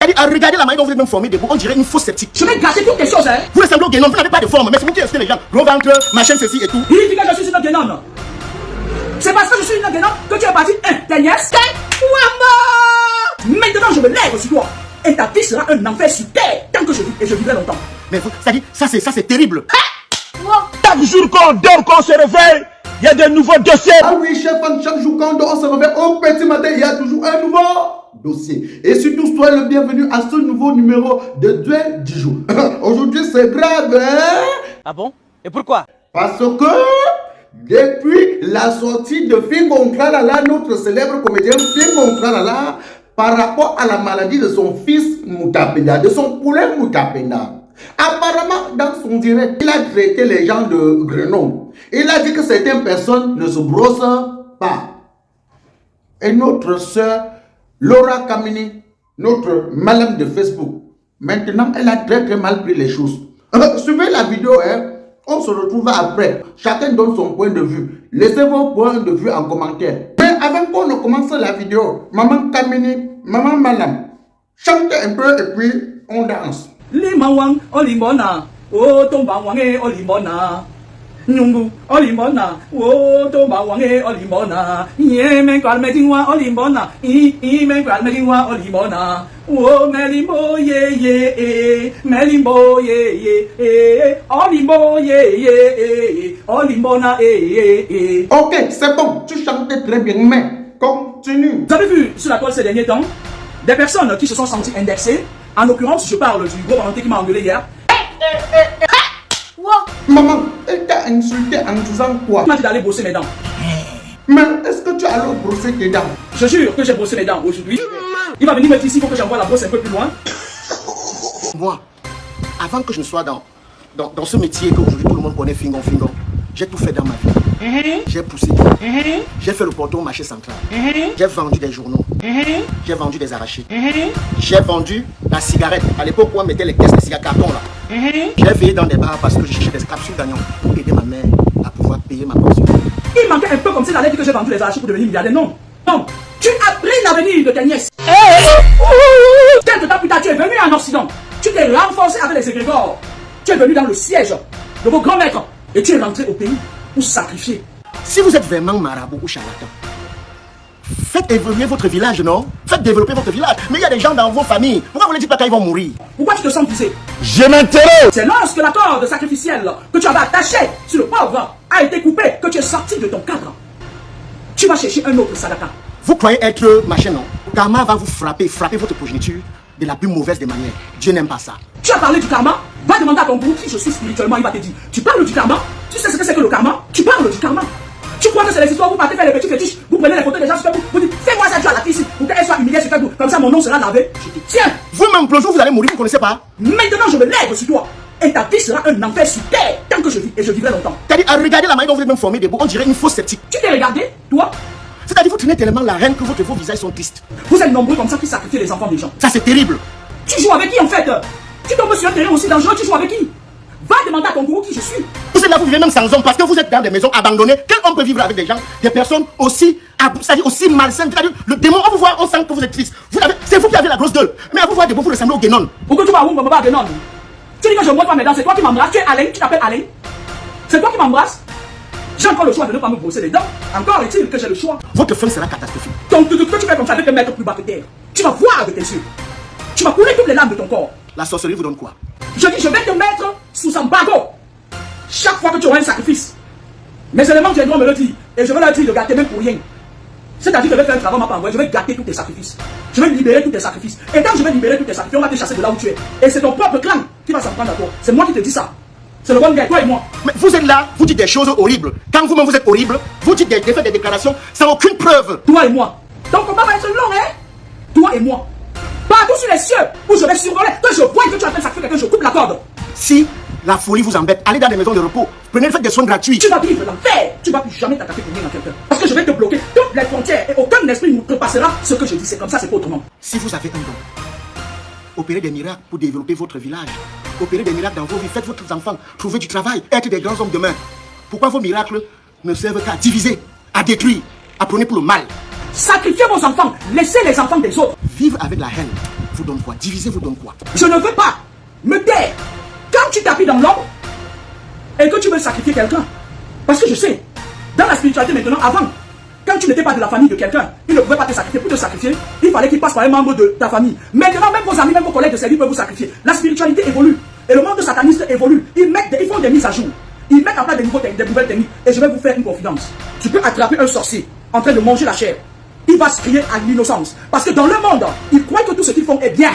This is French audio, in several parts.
Regardez la manière dont vous êtes même formé debout, on dirait une fausse sceptique. Je vais gâcher toutes les choses, hein. Vous ressemblez au guénon, vous n'avez pas de forme, mais c'est vous qui restez les gens. Gros ventre, machin, ceci et tout. Il dit que je suis une guénon. C'est parce que je suis une guénon que tu es parti, ta nièce. Maintenant, je me lève sur toi. Et ta vie sera un enfer sur terre tant que je vis et je vivrai longtemps. Mais vous, ça dit, ça c'est terrible. Chaque jour qu'on dort, qu'on se réveille, il y a de nouveaux dossiers. Ah oui, chef, chaque jour quand on se réveille au petit matin, il y a toujours un nouveau dossier. Et surtout, soyez le bienvenu à ce nouveau numéro de Duel du jour. Aujourd'hui, c'est grave, hein? Ah bon? Et pourquoi? Parce que depuis la sortie de Fingon Kralala, notre célèbre comédien Fingon Kralala, par rapport à la maladie de son fils Moutapenda, de son poulet Moutapenda, apparemment, dans son direct, il a traité les gens de Grenoble. Il a dit que certaines personnes ne se brossent pas. Et notre soeur Laura Kamini, notre madame de Facebook, maintenant, elle a très mal pris les choses. Suivez la vidéo, hein. On se retrouve après. Chacun donne son point de vue. Laissez vos points de vue en commentaire. Mais avant qu'on ne commence la vidéo, maman Kamini, maman Malam, chantez un peu et puis on danse. Limawang, olimona, oh tombawang, olimona. Nyungu, olimona, oh tombawang, olimona. Yemen kalmedinwa, olimona. Yemen kalmedinwa, olimona. Oh melimbo ye, melimbo ye, olimbo ye, olimona Ok, c'est bon, tu chantais très bien, mais continue. Vous avez vu sur la toile ces derniers temps des personnes qui se sont senties indexées. En l'occurrence, je parle du gros volonté qui m'a engueulé hier. Maman, elle t'a insulté en disant quoi? Il m'a dit d'aller brosser mes dents. Mais est-ce que tu as allé brosser tes dents? Je jure que j'ai brossé mes dents aujourd'hui. Il va venir me dire ici, il faut que j'envoie la brosse un peu plus loin. Moi, avant que je ne sois dans ce métier qu'aujourd'hui tout le monde connaît, Fingon, j'ai tout fait dans ma vie. J'ai poussé, j'ai fait le porton au marché central, j'ai vendu des journaux, j'ai vendu des arachides, j'ai vendu la cigarette. À l'époque où on mettait les caisses de cigarettes carton là, j'ai veillé dans des bars parce que je cherchais des capsules gagnants pour aider ma mère à pouvoir payer ma pension. Il manquait un peu comme s'il allait dire que j'ai vendu les arachides pour devenir milliardaire. Non, non, tu as pris l'avenir de ta nièce. Quelques temps plus tard, tu es venu en Occident, tu t'es renforcé avec les égrégores, tu es venu dans le siège de vos grands maîtres et tu es rentré au pays pour sacrifier. Si vous êtes vraiment marabout ou charlatan, faites évoluer votre village, non? Faites développer votre village. Mais il y a des gens dans vos familles. Pourquoi vous ne dites pas qu'ils vont mourir? Pourquoi tu te sens visé? Je m'intéresse. C'est lorsque la corde sacrificielle que tu avais attachée sur le pauvre a été coupée que tu es sorti de ton cadre. Tu vas chercher un autre sadaka. Vous croyez être machin, non? Karma va vous frapper votre progéniture de la plus mauvaise des manières. Dieu n'aime pas ça. Tu as parlé du karma? Va demander à ton groupe qui je suis spirituellement, il va te dire. Tu parles du karma? Tu sais ce que c'est que le karma? Tu parles du karma? Tu crois que c'est les histoires, vous partez faire les petits fétiches, vous prenez les photos des gens sur Facebook, vous dites fais-moi ça, tu as la fille ici, pour qu'elle soit humiliée sur Facebook, comme ça mon nom sera lavé. Je te tiens. Vous-même, le jour où vous allez mourir, vous ne connaissez pas? Maintenant je me lève sur toi, et ta vie sera un enfer sur terre, tant que je vis, et je vivrai longtemps. C'est-à-dire, regardez la manière dont vous êtes même formé debout, on dirait une fausse sceptique. Tu t'es regardé, toi? C'est-à-dire, vous tenez tellement la reine que vos visages sont tristes. Vous êtes nombreux comme ça qui sacrifient les enfants des gens. Ça, c'est terrible. Tu joues avec qui en fait? Tu tombes sur un terrain aussi dangereux, tu joues avec qui? Va demander à ton gourou qui je suis. Vous êtes là, vous vivez même sans homme parce que vous êtes dans des maisons abandonnées. Quel homme peut vivre avec des gens, des personnes aussi, c'est-à-dire aussi malsaines? C'est-à-dire, le démon, on vous voit, on sent que vous êtes triste. C'est vous qui avez la grosse gueule. Mais à vous voir debout, vous ressemblez au guénon. Pourquoi tu vas où, papa, guénon? Tu dis que je ne vois pas mes dents, c'est toi qui m'embrasses. Tu es Alain, tu t'appelles Alain. C'est toi qui m'embrasses. J'ai encore le choix de ne pas me brosser les dents. Encore est-il que j'ai le choix. Votre fin sera catastrophique. Donc, tout ce que tu fais comme ça avec un mètre plus bas que terre, tu vas voir avec tes yeux. Tu vas couler toutes les larmes de ton corps. La sorcellerie vous donne quoi? Je dis, je vais te mettre sous embargo. Chaque fois que tu auras un sacrifice, mes éléments viendront me le dire. Et je vais leur dire de gâter même pour rien. C'est-à-dire que je vais faire un travail, je vais gâter tous tes sacrifices. Je vais libérer tous tes sacrifices. Et quand je vais libérer tous tes sacrifices, on va te chasser de là où tu es. Et c'est ton propre clan qui va s'en prendre à toi. C'est moi qui te dis ça. C'est le bon gars, toi et moi. Mais vous êtes là, vous dites des choses horribles. Quand vous-même vous êtes horrible, vous dites faites des déclarations sans aucune preuve. Toi et moi. Ton combat va être long, hein? Toi et moi. Partout sur les cieux où je vais survoler, que je vois que tu es en train de sacrifier quelqu'un, je coupe la corde. Si la folie vous embête, allez dans des maisons de repos. Prenez, faites des soins gratuits. Tu vas vivre l'enfer. Tu ne vas plus jamais t'attaquer pour rien à quelqu'un. Parce que je vais te bloquer toutes les frontières et aucun esprit ne repassera ce que je dis. C'est comme ça, c'est pas autrement. Si vous avez un don, opérez des miracles pour développer votre village. Opérez des miracles dans vos vies. Faites votre enfants trouver du travail, être des grands hommes demain. Pourquoi vos miracles ne servent qu'à diviser, à détruire, à prôner pour le mal? Sacrifiez vos enfants. Laissez les enfants des autres. Vivre avec la haine vous donne quoi? Diviser vous donne quoi? Je ne veux pas me taire. Quand tu t'appuies dans l'ombre et que tu veux sacrifier quelqu'un, parce que je sais, dans la spiritualité maintenant, avant, quand tu n'étais pas de la famille de quelqu'un, il ne pouvait pas te sacrifier. Pour te sacrifier, il fallait qu'il passe par un membre de ta famille. Maintenant, même vos amis, même vos collègues de service peuvent vous sacrifier. La spiritualité évolue. Et le monde sataniste évolue. Ils font des mises à jour. Ils mettent en place des nouvelles techniques. Et je vais vous faire une confidence. Tu peux attraper un sorcier en train de manger la chair. Il va se crier à l'innocence. Parce que dans le monde, ils croient que tout ce qu'ils font est bien.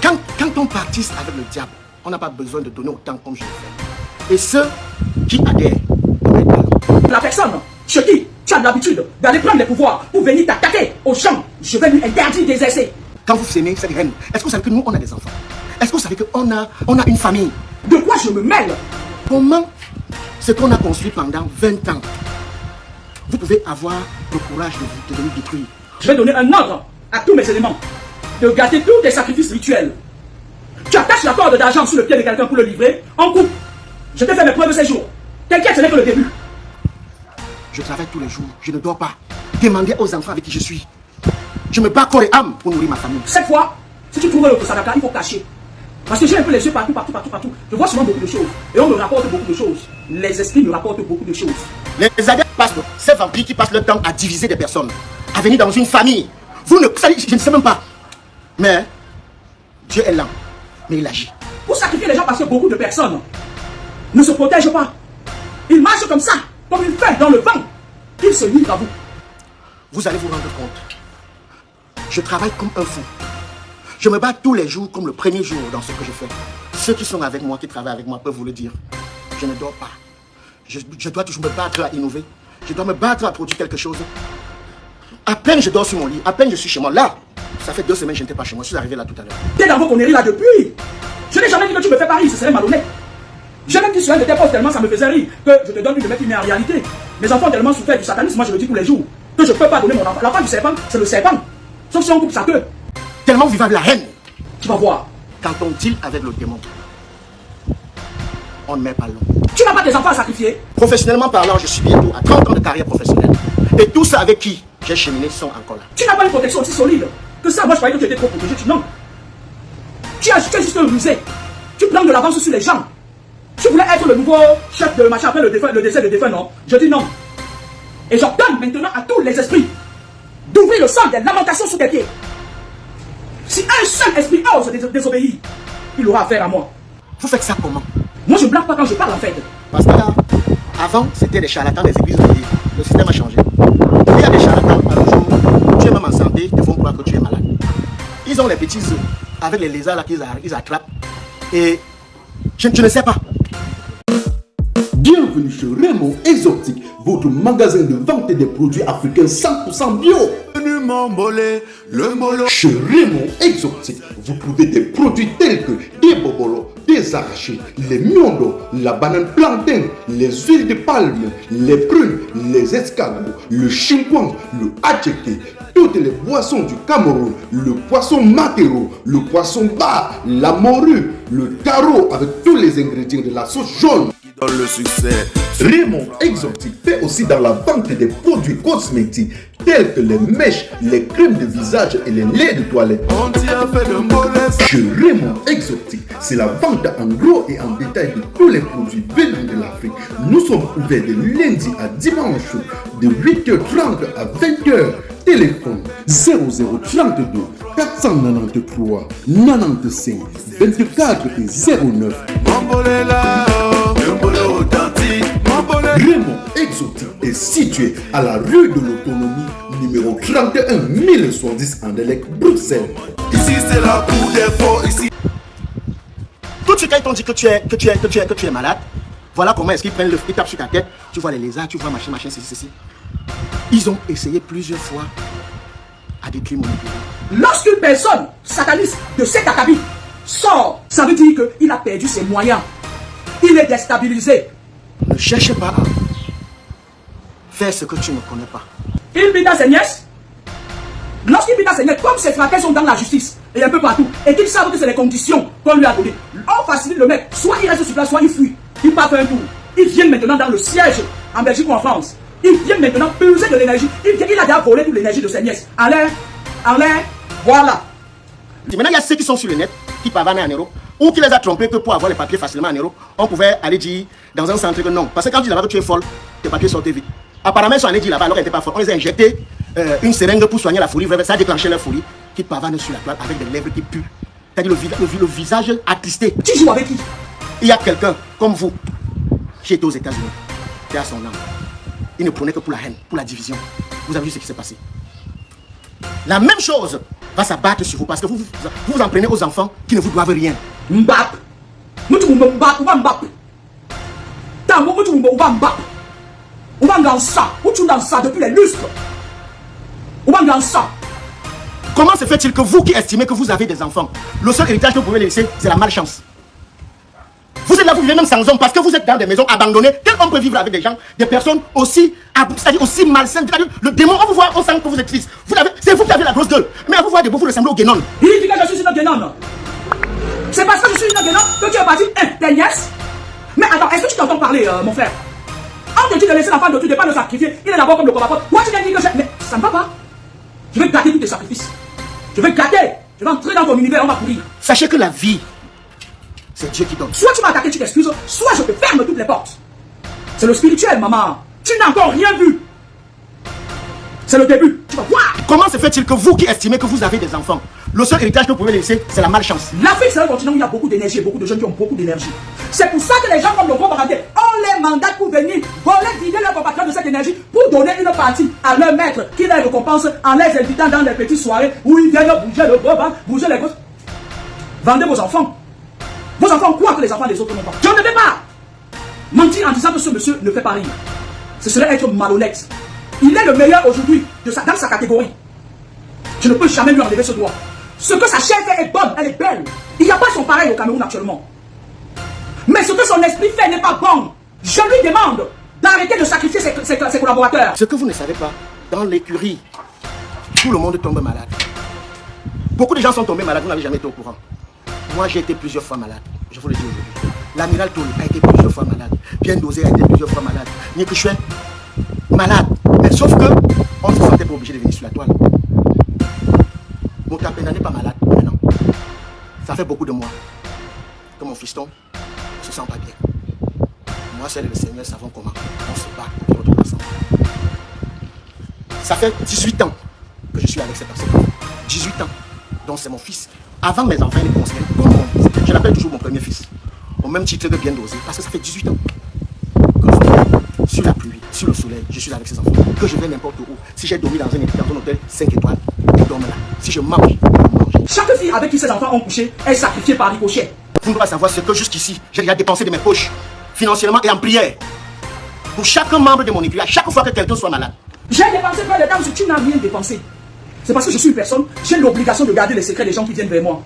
Quand on partisse avec le diable, on n'a pas besoin de donner autant comme je le fais. Et ceux qui adhèrent, la personne chez qui tu as l'habitude d'aller prendre les pouvoirs pour venir t'attaquer au champ, je vais lui interdire d'exercer. Quand vous s'aimez cette reine, est-ce que vous savez que nous, on a des enfants? Est-ce que vous savez qu'on a une famille? De quoi je me mêle? Comment ce qu'on a construit pendant 20 ans, vous pouvez avoir le courage de venir détruire? Je vais donner un ordre à tous mes éléments de gâter tous tes sacrifices rituels. Tu attaches la corde d'argent sur le pied de quelqu'un pour le livrer, en coupe. Je t'ai fait mes preuves ces jours. T'inquiète, ce n'est que le début. Je travaille tous les jours, je ne dors pas. Demandez aux enfants avec qui je suis. Je me bats corps et âme pour nourrir ma famille. Cette fois, si tu trouves le Sadaka, il faut cacher. Parce que j'ai un peu les yeux partout. Je vois souvent beaucoup de choses. Et on me rapporte beaucoup de choses. Les esprits me rapportent beaucoup de choses. Les adeptes passent, ces vampires qui passent leur temps à diviser des personnes, à venir dans une famille. Vous ne savez, je ne sais même pas. Mais Dieu est lent, mais il agit. Pour sacrifier les gens parce que beaucoup de personnes ne se protègent pas. Ils marchent comme ça, comme une feuille dans le vent. Ils se livrent à vous. Vous allez vous rendre compte. Je travaille comme un fou. Je me bats tous les jours comme le premier jour dans ce que je fais. Ceux qui sont avec moi, qui travaillent avec moi, peuvent vous le dire. Je ne dors pas. Je dois toujours me battre à innover. Je dois me battre à produire quelque chose. À peine je dors sur mon lit, à peine je suis chez moi. Là, ça fait 2 semaines que je n'étais pas chez moi. Je suis arrivé là tout à l'heure. T'es dans vos conneries là depuis. Je n'ai jamais dit que tu me fais pas rire, ce serait malhonnête. J'ai même dit sur un de tes posts tellement ça me faisait rire que je te donne une de mes filles, mais en réalité, mes enfants ont tellement souffert du satanisme, moi je le dis tous les jours, que je ne peux pas donner mon enfant. L'enfant du serpent, c'est le serpent. Sauf si on coupe sa queue. Tellement vivable la haine. Tu vas voir. Quand on deal avec le démon, on ne met pas long. Tu n'as pas tes enfants à sacrifier. Professionnellement parlant, je suis bientôt à 30 ans de carrière professionnelle. Et tous ceux avec qui j'ai cheminé sont encore là. Tu n'as pas une protection aussi solide que ça. Moi je croyais que tu étais trop protégé. Non. Tu es juste un rusé. Tu prends de l'avance sur les gens. Tu voulais être le nouveau chef de machin après le décès de défunt, non? Je dis non. Et j'ordonne maintenant à tous les esprits d'ouvrir le sang des lamentations sous tes pieds. Si un seul esprit ose désobéir, il aura affaire à moi. Vous faites ça comment? Moi je ne blague pas quand je parle en fait. Parce que là, avant c'était des charlatans des églises religieuses. Le système a changé. Il y a des charlatans, à un jour, tu es même en santé, ils te font croire que tu es malade. Ils ont les petits œufs avec les lézards là qu'ils attrapent. Et je ne sais pas. Bienvenue chez Raymond Exotique, votre magasin de vente des produits africains 100% bio. Chez Raymond Exotique, vous trouvez des produits tels que des bobolos, des arachides, les miondo, la banane plantain, les huiles de palme, les prunes, les escargots, le chimpouin, le attiéké, toutes les boissons du Cameroun, le poisson maquereau, le poisson bar, la morue, le taro avec tous les ingrédients de la sauce jaune. Dans le succès. Raymond Exotique fait aussi dans la vente des produits cosmétiques tels que les mèches, les crèmes de visage et les laits de toilette. On t'y a fait de mauvaises. Chez Raymond Exotique, c'est la vente en gros et en détail de tous les produits venant de l'Afrique. Nous sommes ouverts de lundi à dimanche de 8h30 à 20h. Téléphone 0032 493 95 24 et 09. Raymond Exotique est situé à la rue de l'Autonomie, numéro 31 1110 Anderlecht, Bruxelles. Ici c'est la cour des forts, ici. Tout de suite quand ils t'ont dit que tu es malade, voilà comment est-ce qu'ils prennent ils tapent sur ta tête, tu vois les lézards, tu vois machin, ceci. Ils ont essayé plusieurs fois à détruire mon église. Lorsqu'une personne sataniste de cet acabit sort, ça veut dire qu'il a perdu ses moyens. Il est déstabilisé. Ne cherche pas à faire ce que tu ne connais pas. Il vit dans ses nièces. Lorsqu'il vit dans ses nièces, comme ses frères sont dans la justice et un peu partout, et qu'ils savent que c'est les conditions qu'on lui a données, on facilite le mec. Soit il reste sur place, soit il fuit. Il part faire un tour. Il vient maintenant dans le siège en Belgique ou en France. Il vient maintenant peser de l'énergie. Il a déjà volé toute l'énergie de ses nièces. En l'air, Voilà. Maintenant, il y a ceux qui sont sur le net, qui pavanent en euros, ou qui les a trompés que pour avoir les papiers facilement en euros, on pouvait aller dire dans un centre que non. Parce que quand tu dis là-bas que tu es folle, tes papiers sortaient vite. Apparemment, ils sont allés dire là-bas alors qu'elle n'était pas folle. On les a injecté une seringue pour soigner la folie. Ça a déclenché leur folie, qui pavanent sur la toile avec des lèvres qui puent. C'est-à-dire le visage attristé. Tu joues avec qui? Il y a quelqu'un comme vous qui était aux États-Unis, qui a son âme. Il ne prenait que pour la haine, pour la division. Vous avez vu ce qui s'est passé. La même chose va s'abattre sur vous parce que vous en prenez aux enfants qui ne vous doivent rien. Mbap. Mutu mbap, mbap. Tango mutu mbap. On va dans ça. Où tu dans ça depuis les lustres? On va dans ça. Comment se fait-il que vous qui estimez que vous avez des enfants, le seul héritage que vous pouvez laisser, c'est la malchance? Vous êtes là, vous vivez même sans homme parce que vous êtes dans des maisons abandonnées. Quel homme peut vivre avec des gens, des personnes aussi, c'est-à-dire aussi malsaines? Le démon, on vous voit, on sent que vous êtes triste. C'est vous qui avez la grosse gueule. Mais à vous voir des beaux, vous ressemblez au guénon. Il dit que je suis une guénon. C'est parce que je suis une guénon que tu es parti, tes nièces. Mais attends, est-ce que tu t'entends parler, mon frère? On te dit de laisser l'enfant de Dieu, de ne pas le sacrifier. Il est d'abord comme le combattant. Moi, tu viens dire que je... Mais ça ne va pas. Je vais gâter tous tes sacrifices. Je vais gâter. Je vais entrer dans ton univers, on va courir. Sachez que la vie, c'est Dieu qui donne. Soit tu m'as attaqué, tu t'excuses, soit je te ferme toutes les portes. C'est le spirituel, maman. Tu n'as encore rien vu. C'est le début. Tu vas voir. Comment se fait-il que vous qui estimez que vous avez des enfants, le seul héritage que vous pouvez laisser, c'est la malchance? L'Afrique, c'est un continent où il y a beaucoup d'énergie et beaucoup de jeunes qui ont beaucoup d'énergie. C'est pour ça que les gens comme le gros Baranté, on les mandate pour venir voler, vider leurs compatriotes de cette énergie pour donner une partie à leur maître qui les récompense en les invitant dans des petites soirées où ils viennent bouger le boba, bouger les gosses. Vendez vos enfants. Vos enfants croient que les enfants des autres n'ont pas. Je ne vais pas mentir en disant que ce monsieur ne fait pas rire. Ce serait être malhonnête. Il est le meilleur aujourd'hui dans sa catégorie. Je ne peux jamais lui enlever ce droit. Ce que sa chair fait est bonne, elle est belle. Il n'y a pas son pareil au Cameroun actuellement. Mais ce que son esprit fait n'est pas bon. Je lui demande d'arrêter de sacrifier ses collaborateurs. Ce que vous ne savez pas, dans l'écurie, tout le monde tombe malade. Beaucoup de gens sont tombés malades, vous n'avez jamais été au courant. Moi, j'ai été plusieurs fois malade. Je vous le dis aujourd'hui. L'amiral Toli a été plusieurs fois malade. Bien Dosé a été plusieurs fois malade. Nyekushwe, malade. Mais sauf que, on ne se sentait pas obligé de venir sur la toile. Mon Tapena n'est pas malade maintenant. Ça fait beaucoup de mois que mon fiston ne se sent pas bien. Moi, seul et le Seigneur savons comment on se bat pour notre personne. Ça fait 18 ans que je suis avec cette personne. 18 ans. Donc c'est mon fils. Avant mes enfants, ils me considèrent comme mon fils. Je l'appelle toujours mon premier fils. Au même titre que Bien Dosé. Parce que ça fait 18 ans que sur la pluie, sur le soleil, je suis avec ces enfants. Que je vais n'importe où. Si j'ai dormi dans un hôtel 5 étoiles, ils dorment là. Si je mange, ils mangent. Chaque fille avec qui ses enfants ont couché est sacrifiée par ricochet. Vous ne pouvez pas savoir ce que jusqu'ici, j'ai déjà dépensé de mes poches, financièrement et en prière. Pour chaque membre de mon écurie, à chaque fois que quelqu'un soit malade. J'ai dépensé plein de temps, si tu n'as rien dépensé. C'est parce que je suis une personne, j'ai l'obligation de garder les secrets des gens qui viennent vers moi.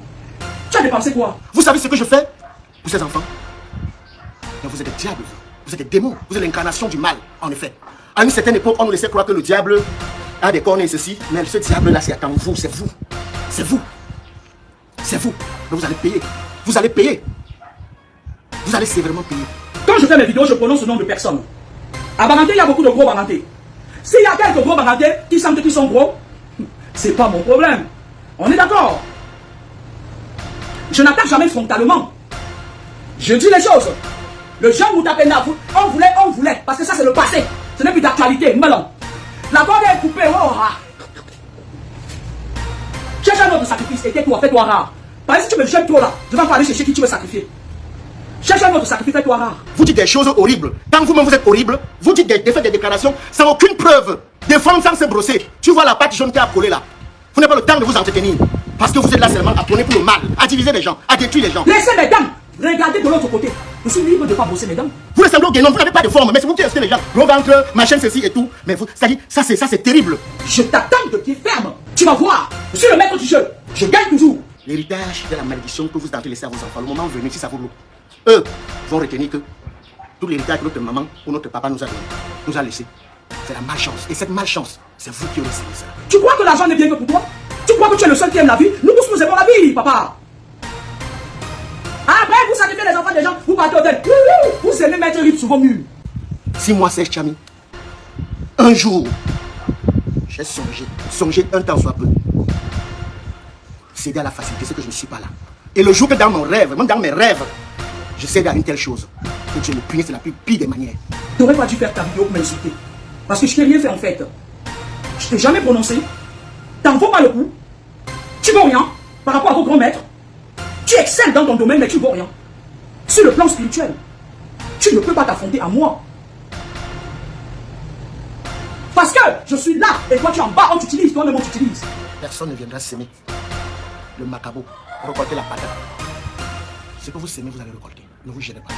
Tu as dépensé quoi? Vous savez ce que je fais pour ces enfants? Mais vous êtes des diables, vous êtes des démons, vous êtes l'incarnation du mal, en effet. À une certaine époque, on nous laissait croire que le diable a des cornes et ceci, mais ce diable-là, c'est attends, vous, c'est vous. C'est vous. C'est vous. Mais vous allez payer. Vous allez payer. Vous allez sévèrement payer. Quand je fais mes vidéos, je prononce le nom de personnes. À Baranté, il y a beaucoup de gros Baranté. S'il y a quelques gros Baranté qui sentent qu'ils sont gros, c'est pas mon problème. On est d'accord. Je n'attaque jamais frontalement. Je dis les choses. Le jeune Moutapena, on voulait, parce que ça c'est le passé. Ce n'est plus d'actualité. Melon. La corde est coupée. Oh, ah. Cherche un autre sacrifice et tais-toi, fais-toi rare. Parce que si tu me jettes trop là, je vais pas aller chercher qui tu veux sacrifier. Cherche un autre sacrifice, fais-toi rare. Vous dites des choses horribles. Quand vous-même vous êtes horrible, vous dites faites des déclarations sans aucune preuve. Des femmes sans se brosser. Tu vois la pâte jaune qui est collée là. Vous n'avez pas le temps de vous entretenir. Parce que vous êtes là seulement à tourner pour le mal, à diviser les gens, à détruire les gens. Laissez mes dents. Regardez de l'autre côté. Je suis libre de ne pas brosser mes dents. Vous ressemblez au guénon, vous n'avez pas de forme. Mais c'est vous qui restez les gens. Gros ventre, machin, ceci et tout. Mais vous, ça c'est terrible. Je t'attends de pied ferme. Tu vas voir. Je suis le maître du jeu. Je gagne toujours. L'héritage de la malédiction que vous tentez de laisser à vos enfants, le moment venu, si ça vous bloque, eux vont retenir que tout l'héritage que notre maman ou notre papa nous a laissé, c'est la malchance. Et cette malchance, c'est vous qui aurez laissé ça. Tu crois que l'argent n'est bien que pour toi? Tu crois que tu es le seul qui aime la vie? Nous tous nous aimons la vie, papa. Après, vous sacrifiez les enfants des gens, vous partez au tel. Vous aimez mettre rive sur vos murs. Si moi, c'est Chami, un jour, j'ai songé un temps soit peu, céder à la facilité, c'est que je ne suis pas là. Et le jour que dans mon rêve, même dans mes rêves, je cède à une telle chose, que Dieu me punisse de la plus pire des manières. Tu n'aurais pas dû faire ta vidéo pour m'insulter. Parce que je t'ai rien fait en fait. Je t'ai jamais prononcé. T'en vaux pas le coup. Tu vaux rien par rapport à vos grands maîtres. Tu excelles dans ton domaine, mais tu vaux rien. Sur le plan spirituel, tu ne peux pas t'affronter à moi. Parce que je suis là et toi tu es en bas, on t'utilise, toi-même on t'utilise. Personne ne viendra s'aimer le macabo, récolter la patate. Ce que vous s'aimez, vous allez récolter. Ne vous gênez pas.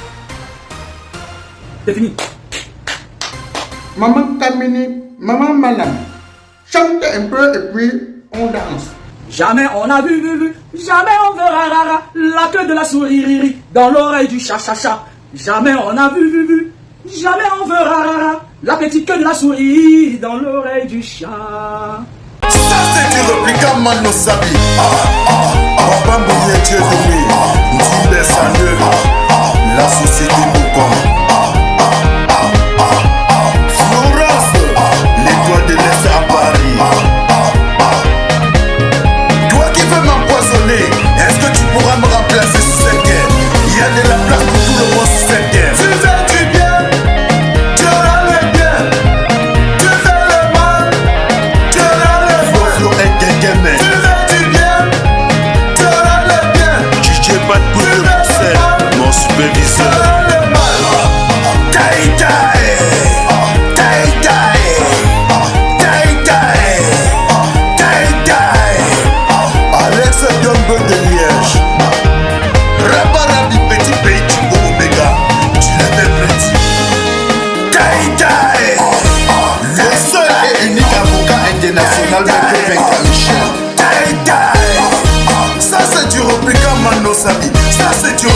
C'est fini. Maman Kamini, maman Malam, chante un peu et puis on danse. Jamais on a vu, jamais on verra rara, la queue de la souris riri dans l'oreille du chat. Jamais on a vu, jamais on verra rara, la petite queue de la souris dans l'oreille du chat. Ça c'est du répliquant Mano Sabi. Papa Mouye Tchédoumi, Ndile Sande, la société nous compte. Florence, l'étoile de l'Est à Paris. Toi qui veux m'empoisonner, est-ce que tu pourras me remplacer sur cette guerre? Il y a de la place pour tout le monde sur cette guerre. Tu fais du bien, tu auras le bien. Tu fais le mal, tu auras le mal. Flo et Guéguémé. Tu fais du bien, tu auras le bien. DJ Bad Boule de Bruxelles, mon superviseur. National ça c'est du répliquant Mano Sabi. Ça c'est du